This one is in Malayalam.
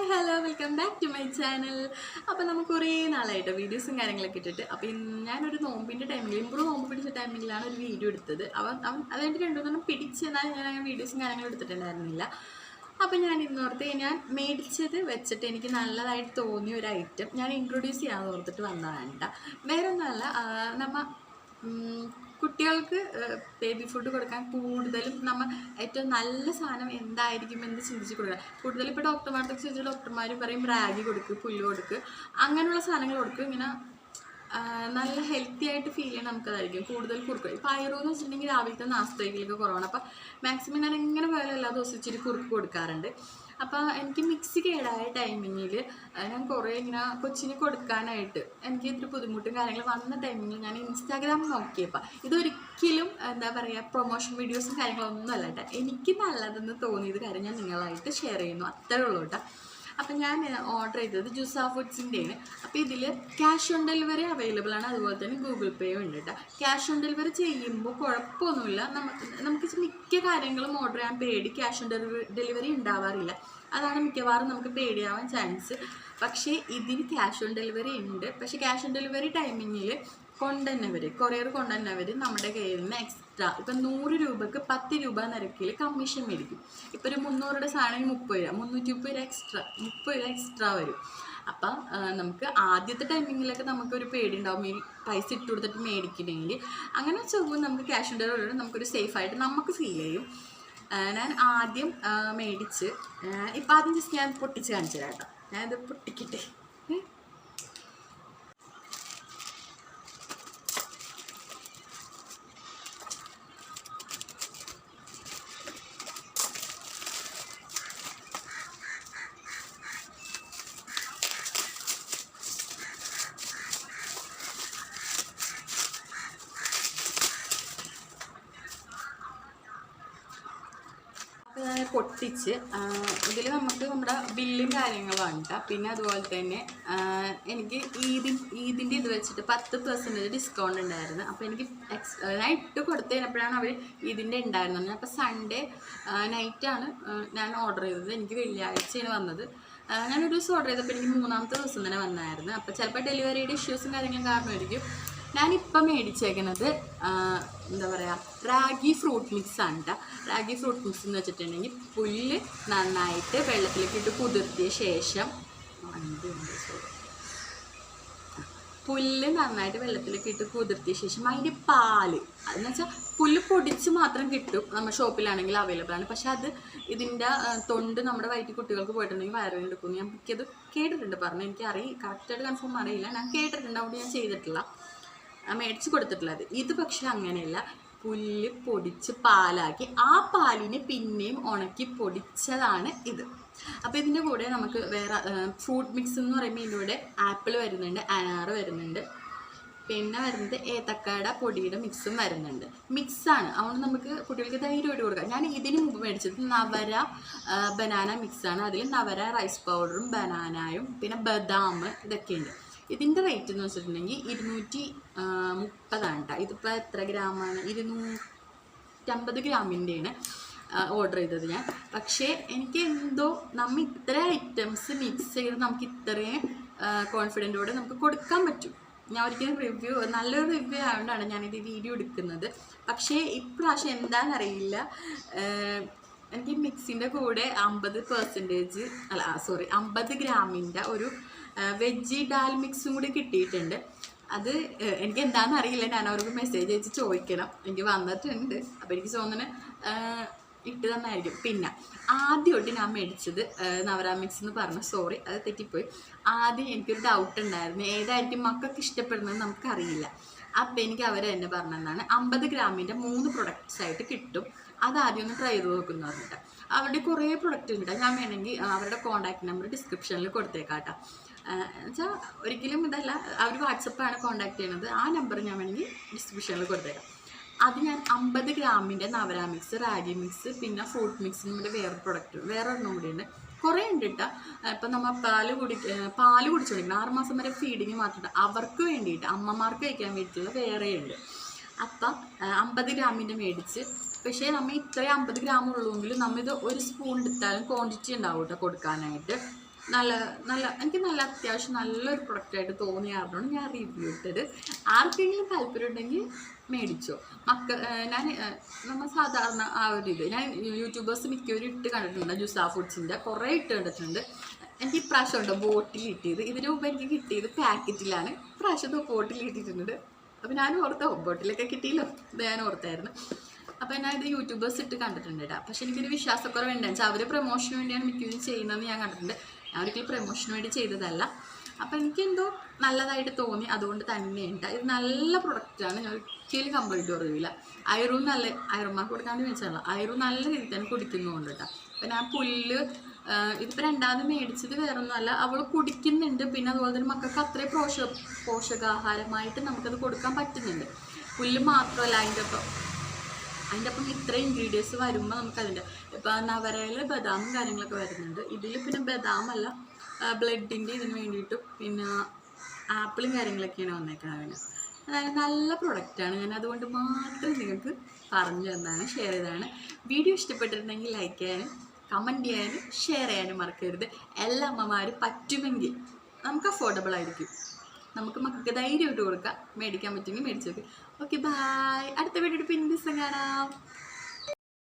Hi hello welcome back to my channel. അപ്പോൾ നമുക്ക് കുറേ നാളായിട്ട് വീഡിയോസും കാര്യങ്ങളൊക്കെ ഇട്ടിട്ട് അപ്പോൾ ഞാനൊരു നോമ്പിൻ്റെ ടൈമിൽ ഇമ്പ്രൂവ് നോമ്പ് പിടിച്ച ടൈമിലാണ് ഒരു വീഡിയോ എടുത്തത്. അതെനിക്ക് രണ്ടുമൂന്നെണ്ണം പിടിച്ചെന്നാൽ ഞാൻ അങ്ങനെ വീഡിയോസും കാര്യങ്ങളും എടുത്തിട്ടുണ്ടായിരുന്നില്ല. അപ്പോൾ ഞാൻ ഇന്നോർത്ത് ഞാൻ മേടിച്ചത് വെച്ചിട്ട് എനിക്ക് നല്ലതായിട്ട് തോന്നിയ ഒരു ഐറ്റം ഞാൻ ഇൻട്രൊഡ്യൂസ് ചെയ്യാൻ ഓർത്തിട്ട് വന്നതാണ്. വേറെ ഒന്നുമല്ല, നമ്മൾ കുട്ടികൾക്ക് ബേബി ഫുഡ് കൊടുക്കാൻ കൂടുതലും നമ്മൾ ഏറ്റവും നല്ല സാധനം എന്തായിരിക്കും എന്ന് ചിന്തിച്ച് കൊടുക്കുക. കൂടുതലും ഇപ്പോൾ ഡോക്ടർമാർക്ക് ചോദിച്ചാൽ ഡോക്ടർമാർ പറയും റാഗി കൊടുക്കുക, പുല്ല് കൊടുക്കുക, അങ്ങനെയുള്ള സാധനങ്ങൾ കൊടുക്കുക. ഇങ്ങനെ നല്ല ഹെൽത്തി ആയിട്ട് ഫീൽ ചെയ്യാൻ നമുക്കതായിരിക്കും കൂടുതൽ കുറുക്ക്. ഇപ്പോൾ ആയുർവേദം വെച്ചിട്ടുണ്ടെങ്കിൽ രാവിലത്തെ നാസ്തയിലേക്ക് കുറവാണ്. അപ്പോൾ മാക്സിമം ഞാൻ എങ്ങനെ പോയാലും എല്ലാ ദിവസവും ഇച്ചിരി കുറുക്ക് കൊടുക്കാറുണ്ട്. അപ്പോൾ എനിക്ക് മിക്സി കേടായ ടൈമിങ്ങിൽ ഞാൻ കുറേ ഇങ്ങനെ കൊച്ചിന് കൊടുക്കാനായിട്ട് എനിക്ക് ഇത്തിരി ബുദ്ധിമുട്ടും കാര്യങ്ങളും വന്ന ടൈമിങ്ങിൽ ഞാൻ ഇൻസ്റ്റാഗ്രാം നോക്കിയപ്പോൾ ഇതൊരിക്കലും എന്താ പറയുക പ്രൊമോഷൻ വീഡിയോസും കാര്യങ്ങളൊന്നും അല്ല കേട്ടോ, എനിക്ക് നല്ലതെന്ന് തോന്നിയത് കാര്യം ഞാൻ നിങ്ങളായിട്ട് ഷെയർ ചെയ്യുന്നു, അത്രേ ഉള്ളൂ കേട്ടോ. അപ്പം ഞാൻ ഓർഡർ ചെയ്തത് ജുസാ ഫുഡ്സിൻ്റെയാണ്. അപ്പോൾ ഇതിൽ ക്യാഷ് ഓൺ ഡെലിവറി അവൈലബിൾ ആണ്, അതുപോലെ തന്നെ ഗൂഗിൾ പേയും ഉണ്ട് കേട്ടോ. ക്യാഷ് ഓൺ ഡെലിവറി ചെയ്യുമ്പോൾ കുഴപ്പമൊന്നുമില്ല. നമുക്ക് മിക്ക കാര്യങ്ങളും ഓർഡർ ചെയ്യാൻ പേടി, ക്യാഷ് ഓൺ ഡെലിവറി ഉണ്ടാവാറില്ല. അതാണ് മിക്കവാറും നമുക്ക് പേടിയാവാൻ ചാൻസ്. പക്ഷേ ഇതിന് ക്യാഷ് ഓൺ ഡെലിവറി ഉണ്ട്. പക്ഷേ ക്യാഷ് ഓൺ ഡെലിവറി ടൈമിങ്ങിൽ കൊറിയർ കൊണ്ടുവന്നവർ നമ്മുടെ കയ്യിൽ നിന്ന് എക്സ്ട്രാ ഇപ്പം 100 രൂപക്ക് 10 രൂപ നിരക്കിൽ കമ്മീഷൻ മേടിക്കും. ഇപ്പോൾ ഒരു 300 സാധനം 30 രൂപ, 330 എക്സ്ട്രാ 30 രൂപ എക്സ്ട്രാ വരും. അപ്പം നമുക്ക് ആദ്യത്തെ ടൈമിങ്ങിലൊക്കെ നമുക്കൊരു പേടി ഉണ്ടാവും, ഈ പൈസ ഇട്ട് കൊടുത്തിട്ട് മേടിക്കണമെങ്കിൽ. അങ്ങനെ വെച്ചാൽ നമുക്ക് ക്യാഷ് ഓൺ ഡെലിവറി നമുക്കൊരു സേഫായിട്ട് നമുക്ക് ഫീൽ ചെയ്യും. ഞാൻ ആദ്യം മേടിച്ച് ഇപ്പം ആദ്യം ജസ്റ്റ് ഞാൻ പൊട്ടിച്ച് കാണിച്ചു തരാം കേട്ടോ. ഞാനിത് പൊട്ടിക്കട്ടെ. പൊട്ടിച്ച് ഇതിൽ നമുക്ക് നമ്മുടെ ബില്ലും കാര്യങ്ങളാണ് കേട്ടോ. പിന്നെ അതുപോലെ തന്നെ എനിക്ക് ഈദിൻ്റെ ഇത് വെച്ചിട്ട് 10% ഡിസ്കൗണ്ട് ഉണ്ടായിരുന്നു. അപ്പോൾ എനിക്ക് ഞാൻ ഇട്ട് കൊടുത്തു കഴിഞ്ഞപ്പോഴാണ് അവർ ഇതിൻ്റെ ഉണ്ടായിരുന്നത്. അപ്പോൾ സൺഡേ നൈറ്റാണ് ഞാൻ ഓർഡർ ചെയ്തത്. എനിക്ക് വെള്ളിയാഴ്ചയാണ് വന്നത്. ഞാനൊരു ദിവസം ഓർഡർ ചെയ്തപ്പോൾ എനിക്ക് 3ാമത്തെ ദിവസം തന്നെ വന്നായിരുന്നു. അപ്പോൾ ചിലപ്പോൾ ഡെലിവറിയുടെ ഇഷ്യൂസും കാര്യങ്ങളും കാരണമായിരിക്കും. ഞാനിപ്പം മേടിച്ചേക്കുന്നത് എന്താ പറയുക, റാഗി ഫ്രൂട്ട് മിക്സ് ആണ് കേട്ടോ. റാഗി ഫ്രൂട്ട് മിക്സ് എന്ന് വെച്ചിട്ടുണ്ടെങ്കിൽ പുല്ല് നന്നായിട്ട് വെള്ളത്തിലേക്ക് ഇട്ട് കുതിർത്തിയ ശേഷം അതിൻ്റെ പാല്, അതെന്ന് വെച്ചാൽ പുല്ല് പൊടിച്ച് മാത്രം കിട്ടും, നമ്മൾ ഷോപ്പിലാണെങ്കിൽ അവൈലബിൾ ആണ്. പക്ഷെ അത് ഇതിൻ്റെ തൊണ്ട് നമ്മുടെ വയറ്റിൽ കുട്ടികൾക്ക് പോയിട്ടുണ്ടെങ്കിൽ വയറിന് എടുക്കും. ഞാൻ എനിക്കത് കേട്ടിട്ടുണ്ട്, പറഞ്ഞു കറക്റ്റായിട്ട് കൺഫേം അറിയില്ല, ഞാൻ കേട്ടിട്ടുണ്ട്, അവിടെ ഞാൻ ചെയ്തിട്ടില്ല, മേടിച്ച് കൊടുത്തിട്ടുള്ളത്. ഇത് പക്ഷെ അങ്ങനെയല്ല, പുല്ല് പൊടിച്ച് പാലാക്കി ആ പാലിനെ പിന്നെയും ഉണക്കി പൊടിച്ചതാണ് ഇത്. അപ്പോൾ ഇതിൻ്റെ കൂടെ നമുക്ക് വേറെ ഫ്രൂട്ട് മിക്സ് എന്ന് പറയുമ്പോൾ ഇതിൻ്റെ കൂടെ ആപ്പിൾ വരുന്നുണ്ട്, അനാറ് വരുന്നുണ്ട്, പിന്നെ വരുന്നത് ഏത്തക്കാട പൊടിയുടെ മിക്സും വരുന്നുണ്ട്. മിക്സാണ്, അതുകൊണ്ട് നമുക്ക് കുട്ടികൾക്ക് ധൈര്യമായിട്ട് കൊടുക്കാം. ഞാൻ ഇതിന് മുമ്പ് മേടിച്ചത് നവര ബനാന മിക്സാണ്. അതിൽ നവര റൈസ് പൗഡറും ബനാനയും പിന്നെ ബദാം ഇതൊക്കെയുണ്ട്. ഇതിൻ്റെ റേറ്റ് എന്ന് വെച്ചിട്ടുണ്ടെങ്കിൽ 230 കേട്ടോ. ഇതിപ്പോൾ എത്ര ഗ്രാമാണ്, 250 ഗ്രാമിൻ്റെയാണ് ഓർഡർ ചെയ്തത് ഞാൻ. പക്ഷേ എനിക്ക് എന്തോ നമ്മൾ ഇത്ര ഐറ്റംസ് മിക്സ് ചെയ്ത് നമുക്ക് ഇത്രയും കോൺഫിഡൻറ്റോടെ നമുക്ക് കൊടുക്കാൻ പറ്റും. ഞാൻ ഒരിക്കലും നല്ലൊരു റിവ്യൂ ആയതുകൊണ്ടാണ് ഞാനിത് വീഡിയോ എടുക്കുന്നത്. പക്ഷേ ഇപ്രാവശ്യം എന്താണെന്നറിയില്ല, എനിക്ക് മിക്സിൻ്റെ കൂടെ 50 ഗ്രാമിൻ്റെ ഒരു വെജ് ഡാൽ മിക്സും കൂടി കിട്ടിയിട്ടുണ്ട്. അത് എനിക്ക് എന്താണെന്ന് അറിയില്ല, ഞാൻ അവർക്ക് മെസ്സേജ് അയച്ച് ചോദിക്കണം. എനിക്ക് വന്നിട്ടുണ്ട്, അപ്പോൾ എനിക്ക് തോന്നുന്നു ഇട്ട് തന്നായിരിക്കും. പിന്നെ ആദ്യമായിട്ട് ഞാൻ മേടിച്ചത് നവര മിക്സ് എന്ന് പറഞ്ഞു, അത് തെറ്റിപ്പോയി. ആദ്യം എനിക്കൊരു ഡൗട്ട് ഉണ്ടായിരുന്നു, ഏതായിരിക്കും മക്കൾക്ക് ഇഷ്ടപ്പെടുന്നത് നമുക്കറിയില്ല. അപ്പോൾ എനിക്ക് അവർ തന്നെ പറഞ്ഞതാണ് 50 ഗ്രാമിൻ്റെ 3 പ്രൊഡക്ട്സ് ആയിട്ട് കിട്ടും, അതാദ്യം ഒന്ന് ട്രൈ ചെയ്ത് നോക്കുന്നു പറഞ്ഞിട്ട്. അവരുടെ കുറേ പ്രൊഡക്റ്റ് ഉണ്ട്. ഞാൻ വേണമെങ്കിൽ അവരുടെ കോൺടാക്ട് നമ്പർ ഡിസ്ക്രിപ്ഷനിൽ കൊടുത്തേക്കാം കേട്ടോ. എന്നുവെച്ചാൽ ഒരിക്കലും ഇതല്ല, അവർ വാട്സപ്പാണ് കോൺടാക്ട് ചെയ്യുന്നത്, ആ നമ്പർ ഞാൻ വേണമെങ്കിൽ ഡിസ്ക്രിപ്ഷനിൽ കൊടുത്തേക്കാം. അത് ഞാൻ 50 ഗ്രാമിൻ്റെ നവര മിക്സ്, റാഗി മിക്സ്, പിന്നെ ഫ്രൂട്ട് മിക്സ്, നമ്മുടെ വേറെ ഒരെണ്ണം കൂടി ഉണ്ട്, കുറേ ഉണ്ട് കേട്ടോ. ഇപ്പം നമ്മൾ പാല് കുടിച്ചുകൊണ്ടിരിക്കണം, 6 മാസം വരെ ഫീഡിങ് മാത്രം അവർക്ക് വേണ്ടിയിട്ട്, അമ്മമാർക്ക് കഴിക്കാൻ വേണ്ടിയിട്ടുള്ള വേറെയുണ്ട്. അപ്പം 50 ഗ്രാമിൻ്റെ മേടിച്ച്. പക്ഷേ നമ്മൾ ഇത്രയും 50 ഗ്രാം ഉള്ളൂങ്കിലും നമ്മളിത് 1 സ്പൂൺ എടുത്താലും ക്വാണ്ടിറ്റി ഉണ്ടാവും കേട്ടോ കൊടുക്കാനായിട്ട്. നല്ല നല്ല എനിക്ക് നല്ല അത്യാവശ്യം നല്ലൊരു പ്രൊഡക്റ്റായിട്ട് തോന്നിയായിരുന്നു ഞാൻ റിവ്യൂ ഇട്ടത്. ആർക്കെങ്കിലും താല്പര്യം ഉണ്ടെങ്കിൽ മേടിച്ചോ. ഞാൻ നമ്മൾ സാധാരണ ആ ഒരു ഇത് ഞാൻ യൂട്യൂബേഴ്സ് മിക്കവരും ഇട്ട് കണ്ടിട്ടുണ്ട്. ജുസാ ഫുഡ്സിൻ്റെ കുറേ ഇട്ട് കണ്ടിട്ടുണ്ട്. എനിക്ക് ഇപ്രാവശ്യം ഉണ്ടോ ബോട്ടിൽ കിട്ടിയത്. ഇതിന് മുമ്പ് എനിക്ക് കിട്ടിയത് പാക്കറ്റിലാണ്. ഇപ്രാവശ്യത്തെ ബോട്ടിൽ കിട്ടിയിട്ടുണ്ട്. അപ്പോൾ ഞാൻ ഓർത്ത ബോട്ടിലൊക്കെ കിട്ടിയല്ലോ, ഇത് ഞാൻ ഓർത്തായിരുന്നു. അപ്പോൾ ഞാൻ ഇത് യൂട്യൂബേഴ്സ് ഇട്ട് കണ്ടിട്ടുണ്ട് കേട്ടോ. പക്ഷേ എനിക്കൊരു വിശ്വാസക്കുറവ് എന്താണെന്ന് വെച്ചാൽ അവർ പ്രൊമോഷന് വേണ്ടിയാണ് മിക്കവരും ചെയ്യുന്നതെന്ന് ഞാൻ കണ്ടിട്ടുണ്ട്. ഞാൻ ഒരിക്കലും പ്രൊമോഷന് വേണ്ടി ചെയ്തതല്ല. അപ്പോൾ എനിക്കെന്തോ നല്ലതായിട്ട് തോന്നി, അതുകൊണ്ട് തന്നെയുണ്ട്. ഇത് നല്ല പ്രൊഡക്റ്റാണ്, ഞാൻ ഒരിക്കലും കംപ്ലൈൻറ്റ് പറയില്ല. ഐറൂൺ നല്ല ഐറൂമാർക്ക് കൊടുക്കാണ്ട് വെച്ചാൽ ഐറൂൺ നല്ല രീതിയിൽ തന്നെ കുടിക്കുന്നുണ്ട് കേട്ടോ. അപ്പോൾ ഞാൻ പുല്ല് ഇതിപ്പോൾ രണ്ടാമത് മേടിച്ചത് വേറൊന്നുമല്ല, അവൾ കുടിക്കുന്നുണ്ട്. പിന്നെ അതുപോലെ തന്നെ മക്കൾക്ക് അത്രയും പോഷകാഹാരമായിട്ട് നമുക്കത് കൊടുക്കാൻ പറ്റുന്നുണ്ട്. പുല്ല് മാത്രമല്ല, അതിൻ്റെ ഒപ്പം ഇത്ര ഇൻഗ്രീഡിയൻസ് വരുമ്പോൾ നമുക്കതിൻ്റെ ഇപ്പോൾ നവരയിൽ ബദാമും കാര്യങ്ങളൊക്കെ വരുന്നുണ്ട്. ഇതിൽ പിന്നെ ബദാമല്ല, ബ്ലഡിൻ്റെ ഇതിന് വേണ്ടിയിട്ടും പിന്നെ ആപ്പിളും കാര്യങ്ങളൊക്കെയാണ് വന്നേക്കുന്നത് അതിന്. അതായത് നല്ല പ്രൊഡക്റ്റാണ്. ഞാൻ അതുകൊണ്ട് മാത്രം നിങ്ങൾക്ക് പറഞ്ഞു തന്നതാണ്, ഷെയർ ചെയ്തതാണ്. വീഡിയോ ഇഷ്ടപ്പെട്ടിട്ടുണ്ടെങ്കിൽ ലൈക്ക് ചെയ്യാനും കമൻറ്റ് ചെയ്യാനും ഷെയർ ചെയ്യാനും മറക്കരുത്. എല്ലാ അമ്മമാരും പറ്റുമെങ്കിൽ, നമുക്ക് അഫോർഡബിൾ ആയിരിക്കും, നമുക്ക് മക്കൾക്ക് ധൈര്യമായിട്ട് കൊടുക്കാം. മേടിക്കാൻ പറ്റുമെങ്കിൽ മേടിച്ചു നോക്കി. Okay, by. അടുത്ത വീഡിയോ പിന്നെ കാണാം.